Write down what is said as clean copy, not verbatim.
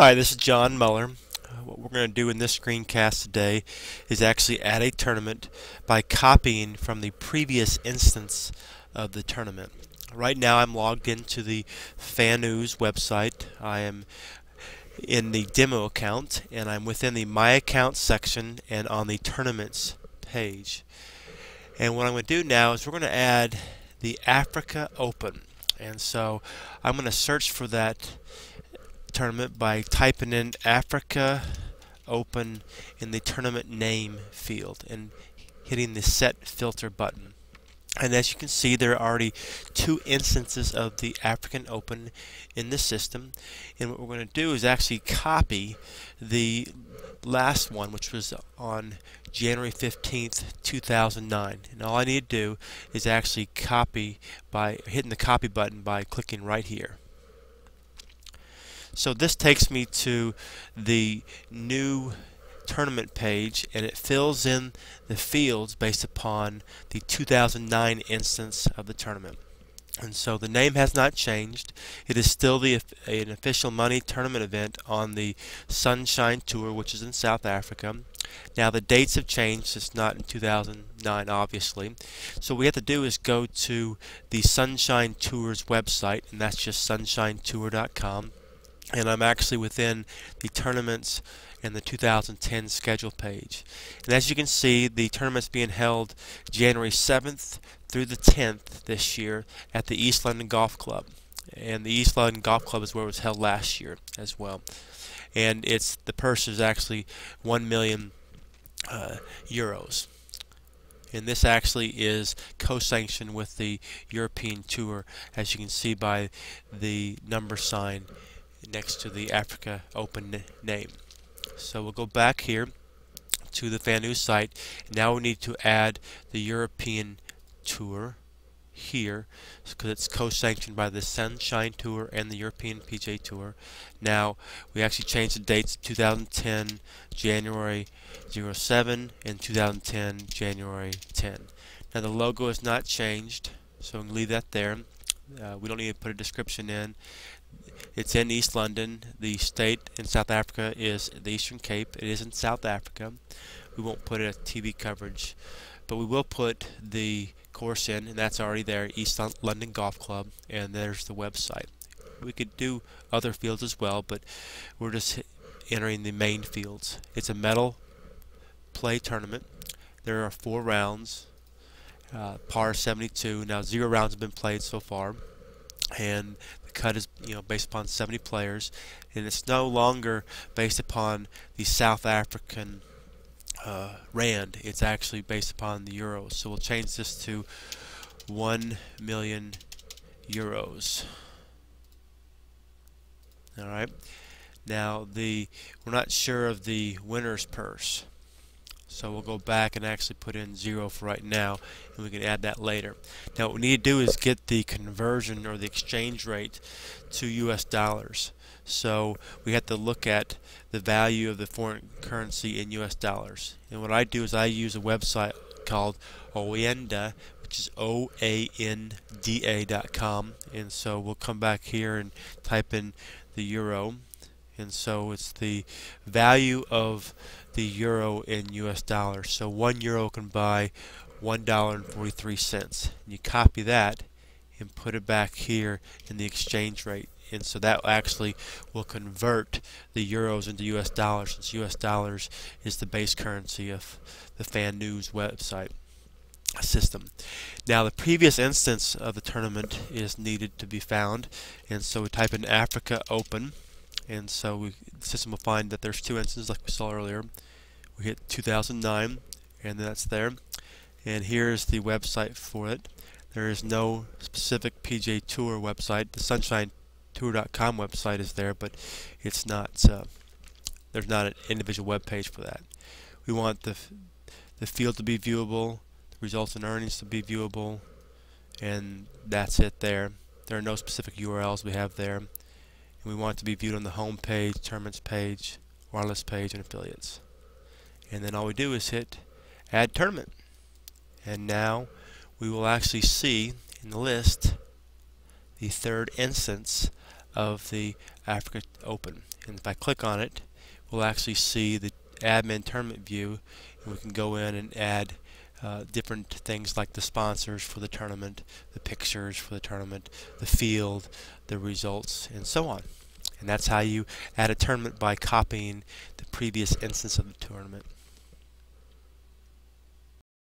Hi, this is John Muller. What we're going to do in this screencast today is actually add a tournament by copying from the previous instance of the tournament. Right now I'm logged into the Fanooz website. I am in the demo account and I'm within the My Account section and on the Tournaments page. And what I'm going to do now is we're going to add the Africa Open. And so I'm going to search for that tournament by typing in Africa Open in the tournament name field and hitting the set filter button. And as you can see, there are already two instances of the African Open in the system, and what we're going to do is actually copy the last one, which was on January 15th 2009, and all I need to do is actually copy by hitting the copy button by clicking right here. So this takes me to the new tournament page, and it fills in the fields based upon the 2009 instance of the tournament. And so the name has not changed. It is still an official money tournament event on the Sunshine Tour, which is in South Africa. Now the dates have changed. It's not in 2009, obviously. So what we have to do is go to the Sunshine Tour's website, and that's just sunshinetour.com. And I'm actually within the tournaments and the 2010 schedule page. And as you can see, the tournament's being held January 7th through the 10th this year at the East London Golf Club. And the East London Golf Club is where it was held last year as well. And the purse is actually 1 million euros. And this actually is co-sanctioned with the European Tour, as you can see by the number sign next to the Africa Open name. So we'll go back here to the Fanooz site. Now we need to add the European Tour here because it's co-sanctioned by the Sunshine Tour and the European PGA Tour. Now we actually changed the dates: 2010 January 07 and 2010 January 10. Now the logo is not changed, so we can leave that there. We don't need to put a description in. It's in East London. The state in South Africa is the Eastern Cape. It is in South Africa. We won't put a TV coverage, but we will put the course in, and that's already there, East London Golf Club, and there's the website. We could do other fields as well, but we're just entering the main fields. It's a medal play tournament. There are 4 rounds, par 72. Now 0 rounds have been played so far, and the cut is based upon 70 players, and it's no longer based upon the South African rand. It's actually based upon the euros. So we'll change this to 1 million euros. Alright, now we're not sure of the winner's purse, so we'll go back and actually put in 0 for right now, and we can add that later. Now what we need to do is get the conversion or the exchange rate to US dollars. So we have to look at the value of the foreign currency in US dollars. And what I do is I use a website called Oanda, which is oanda.com. And so we'll come back here and type in the euro. And so it's the value of the euro in US dollars. So 1 euro can buy $1.43. You copy that and put it back here in the exchange rate. And so that actually will convert the euros into US dollars, since US dollars is the base currency of the Fanooz website system. Now the previous instance of the tournament is needed to be found, and so we type in Africa Open, and so the system will find that there's 2 instances like we saw earlier. We hit 2009, and that's there, and here's the website for it. There is no specific PGA Tour website. The SunshineTour.com website is there, but it's not. There's not an individual web page for that. We want the field to be viewable, the results and earnings to be viewable, and that's it there. There are no specific URLs we have there. And we want it to be viewed on the home page, tournaments page, wireless page, and affiliates. And then all we do is hit Add Tournament. And now we will actually see in the list the 3rd instance of the Africa Open. And if I click on it, we'll actually see the admin tournament view, and we can go in and add different things like the sponsors for the tournament, the pictures for the tournament, the field, the results, and so on. And that's how you add a tournament by copying the previous instance of the tournament.